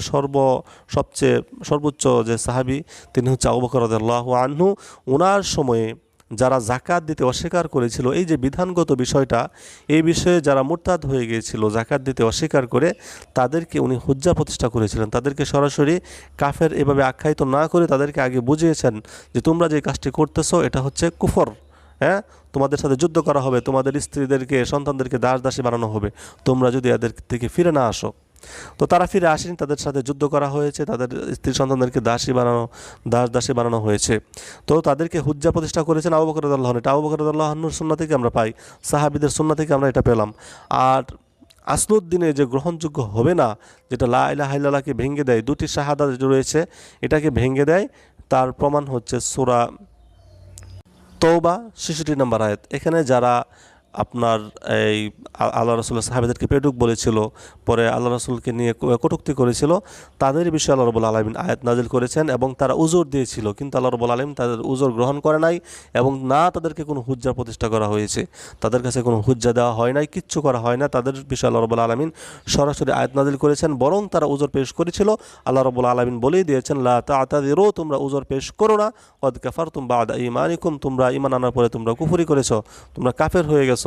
সবচেয়ে সর্বোচ্চ যে সাহাবী তিনি হচ্ছে আবু বকর রাদিয়াল্লাহু আনহু। ওনার সময়ে যারা জাকাত দিতে অস্বীকার করেছিল, এই যে বিধানগত বিষয়টা, এই বিষয়ে যারা মুরতাদ হয়ে গিয়েছিল জাকাত দিতে অস্বীকার করে, তাদেরকে উনি হুজ্জা প্রতিষ্ঠা করেছিলেন। তাদেরকে সরাসরি কাফের এভাবে আখ্যায়িত না করে তাদেরকে আগে বুঝিয়েছেন যে তোমরা যে কাজটি করতেছো এটা হচ্ছে কুফর। হ্যাঁ, তোমাদের সাথে যুদ্ধ করা হবে, তোমাদের স্ত্রীদেরকে সন্তানদেরকে দাস দাসী বানানো হবে তোমরা যদি এদের থেকে ফিরে না আসো। তো তারা ফিরে আসেনি, তাদের সাথে যুদ্ধ করা হয়েছে, তাদের স্ত্রী সন্তানদেরকে দাসী বানানো হয়েছে। তো তাদেরকে হুজ্জা প্রতিষ্ঠা করেছেন আবু বকর রাদিয়াল্লাহু আনহু। এটা আবু বকর রাদিয়াল্লাহু আনহুর সুন্নাহ থেকে আমরা পাই, সাহাবীদের সুন্নাহ থেকে আমরা এটা পেলাম। আর আসলুদ্দিনে যে গ্রহণযোগ্য হবে না, যেটা লা ইলাহা ইল্লাল্লাহকে ভেঙে দেয়, দুটি শাহাদাত রয়েছে এটাকে ভেঙে দেয়, তার প্রমাণ হচ্ছে সূরা তওবা ৬৬ নম্বর আয়াত। এখানে যারা আপনার এই আল্লাহ রাসূলের সাহাবীদেরকে পেটুক বলেছিল, পরে আল্লাহ রাসূলকে নিয়ে কটূক্তি করেছিল, তাদের বিষয়ে আল্লাহ রাব্বুল আলামিন আয়াত নাজিল করেছেন এবং তারা উযর দিয়েছিল, কিন্তু আল্লাহ রাব্বুল আলামিন তাদের উযর গ্রহণ করে নাই এবং না তাদেরকে কোনো হুজ্জা প্রতিষ্ঠা করা হয়েছে, তাদের কাছে কোনো হুজ্জা দেওয়া হয় নাই, কিচ্ছু করা হয় না। তাদের বিষয়ে আল্লাহ রাব্বুল আলামিন সরাসরি আয়াত নাজিল করেছেন, বরং তারা উযর পেশ করেছিল। আল্লাহ রাব্বুল আলামিন বলেই দিয়েছেন, লা তা'তাযিরু, তোমরা উযর পেশ করো না, কদ কাফারতুম বা'দা ঈমানিকুম, তোমরা ঈমান আনার পরে তোমরা কুফরি করেছো, তোমরা কাফের হয়ে গেছো।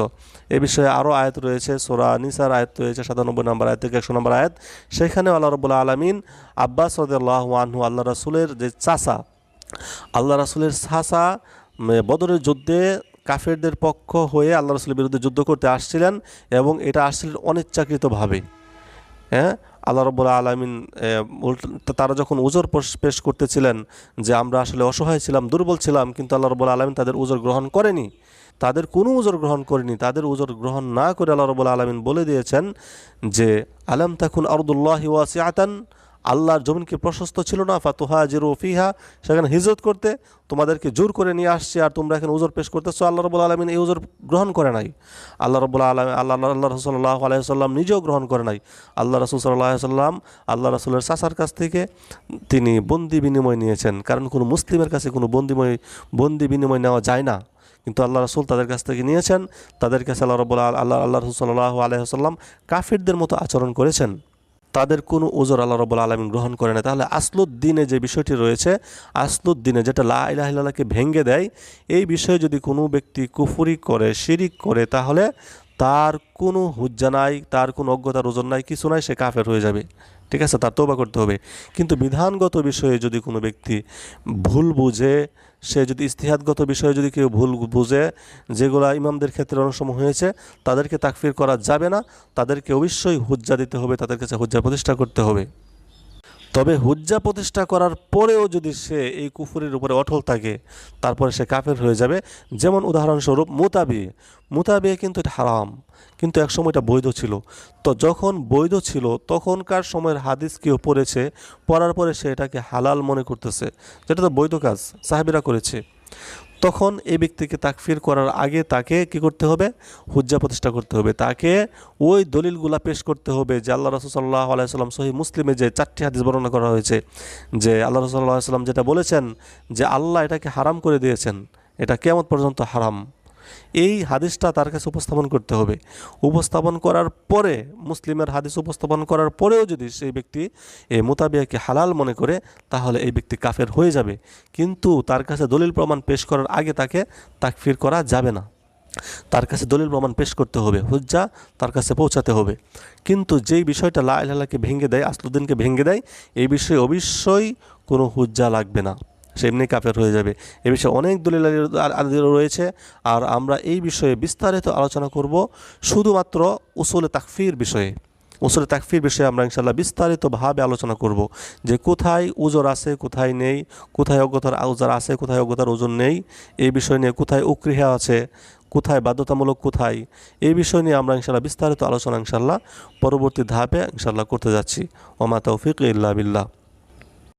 এ বিষয়ে আরও আয়াত রয়েছে, সূরা নিসার আয়াত রয়েছে ৯৭ নম্বর আয়াত থেকে ১০০ নম্বর আয়াত। সেখানে আল্লাহ রাব্বুল আলামিন আব্বাস রাদিয়াল্লাহু আনহু, আল্লাহ রাসূলের যে চাচা, আল্লাহ রাসূলের চাচা বদরের যুদ্ধে কাফেরদের পক্ষ হয়ে আল্লাহ রাসূলের বিরুদ্ধে যুদ্ধ করতে আসছিলেন এবং এটা আসছিলেন অনিচ্ছাকৃতভাবে। হ্যাঁ, আল্লাহ রাব্বুল আলামিন তারা যখন উযর পেশ করতেছিলেন যে আমরা আসলে অসহায় ছিলাম, দুর্বল ছিলাম, কিন্তু আল্লাহ রাব্বুল আলামিন তাদের উযর গ্রহণ করেনি, তাদের কোনো উযর গ্রহণ করেনি। তাদের উযর গ্রহণ না করে আল্লাহ রাব্বুল আলামিন বলে দিয়েছেন যে আলাম তাকুন আরদুল্লাহি ওয়াসিআতান, আল্লাহর জমিন কি প্রশস্ত ছিল না, ফাতুহাজিরু ফিহা, সেখানে হিজরত করতে তোমাদেরকে জোর করে নিয়ে আসছে আর তোমরা এখানে উযর পেশ করতেছো। আল্লাহ রাব্বুল আলামিন এই উযর গ্রহণ করে নাই। আল্লাহ রাব্বুল আলামিন আল্লাহ রাসূল সাল্লাল্লাহু আলাইহি ওয়াসাল্লাম নিজেও গ্রহণ করে নাই। আল্লাহ রাসূল সাল্লাল্লাহু আলাইহি ওয়াসাল্লাম আল্লাহ রাসূলের চাচার কাছ থেকে তিনি বন্দি বিনিময় নিয়েছেন, কারণ কোনো মুসলিমের কাছে কোনো বন্দি বিনিময় নেওয়া যায় না, কিন্তু আল্লাহ রাসূল তাদের কাছ থেকে নিয়েছেন। তাদের কাছে আল্লাহ রাসূল সাল্লাল্লাহু আলাইহি ওয়াসাল্লাম কাফিরদের মতো আচরণ করেছেন, তাদের কোনো উযর আল্লাহ রাব্বুল আলামিন গ্রহণ করে না। তাহলে আসলুদ্দিনে যে বিষয়টি রয়েছে, আসলুদ্দিনে যেটা লা ইলাহা ইল্লাল্লাহকে ভেঙে দেয়, এই বিষয়ে যদি কোনো ব্যক্তি কুফরি করে, শিরিক করে, তাহলে তার কোনো হুজ্জা নাই, তার কোনো অজ্ঞতার ওজন নাই, কিছু নাই, সে কাফের হয়ে যাবে। ঠিক আছে, তার তওবা করতে হবে। কিন্তু বিধানগত বিষয়ে যদি কোনো ব্যক্তি ভুল বুঝে, সে যদি ইজতিহাদগত বিষয়ে যদি কেউ ভুল বুঝে, যেগুলো ইমামদের ক্ষেত্রে অনেক সময় হয়েছে, তাদেরকে তাকফির করা যাবে না, তাদেরকে অবশ্যই হুজ্জা দিতে হবে, তাদের কাছে হুজ্জা প্রতিষ্ঠা করতে হবে। তবে হুজ্জা প্রতিষ্ঠা করার পরেও যদি সে এই কুফরের উপরে অটল থাকে, তারপরে সে কাফের হয়ে যাবে। যেমন উদাহরণস্বরূপ মুতাবিয়ে কিন্তু এটা হারাম, কিন্তু একসময় এটা বৈধ ছিল। তো যখন বৈধ ছিল তখনকার সময়ের হাদিস কেউ পড়েছে, পড়ার পরে সে এটাকে হালাল মনে করতেছে, যেটা তো বৈধ কাজ, সাহাবীরা করেছে, তখন এই ব্যক্তিকে তাকফির করার আগে তাকে কি করতে হবে? হুজ্জা প্রতিষ্ঠা করতে হবে। তাকে ওই দলিলগুলা পেশ করতে হবে যে আল্লাহ রাসূল সাল্লাল্লাহু আলাইহি ওয়াসাল্লাম সহিহ মুসলিমে যে 4টি হাদিস বর্ণনা করা হয়েছে, যে আল্লাহ রাসূল সাল্লাল্লাহু আলাইহি ওয়াসাল্লাম যেটা বলেছেন যে আল্লাহ এটাকে হারাম করে দিয়েছেন, এটা কিয়ামত পর্যন্ত হারাম, এই হাদিসটা তার কাছে উপস্থাপন করতে হবে। উপস্থাপন করার পরে, মুসলিমের হাদিস উপস্থাপন করার পরেও যদি সেই ব্যক্তি এই মুতাবিয়াকে হালাল মনে করে, তাহলে এই ব্যক্তি কাফের হয়ে যাবে। কিন্তু তার কাছে দলিল প্রমাণ পেশ করার আগে তাকে তাকফির করা যাবে না, তার কাছে দলিল প্রমাণ পেশ করতে হবে, হুজ্জা তার কাছে পৌঁছাতে হবে। কিন্তু যেই বিষয়টা লা ইলাহা ইল্লাল্লাহকে ভেঙে দেয়, আসলুদ্দিনকে ভেঙে দেয়, এই বিষয়ে অবশ্যই কোনো হুজ্জা লাগবে না, সে এমনি কাফের হয়ে যাবে। এ বিষয়ে অনেক দলিল রয়েছে, আর আমরা এই বিষয়ে বিস্তারিত আলোচনা করব শুধুমাত্র উসুলে তাকফির বিষয়ে। উসুলে তাকফির বিষয়ে আমরা ইনশাআল্লাহ বিস্তারিতভাবে আলোচনা করব, যে কোথায় উজর আছে, কোথায় নেই, কোথায় অজ্ঞতার আউজার আছে, কোথায় অজ্ঞতার ওজন নেই, এই বিষয় নিয়ে কোথায় উকরিহা আছে, কোথায় বাধ্যতামূলক, কোথায়, এই বিষয় নিয়ে আমরা ইনশাআল্লাহ বিস্তারিত আলোচনা ইনশাআল্লাহ পরবর্তী ধাপে ইনশাআল্লাহ করতে যাচ্ছি। ওমা তৌফিক ইল্লা বিল্লাহ।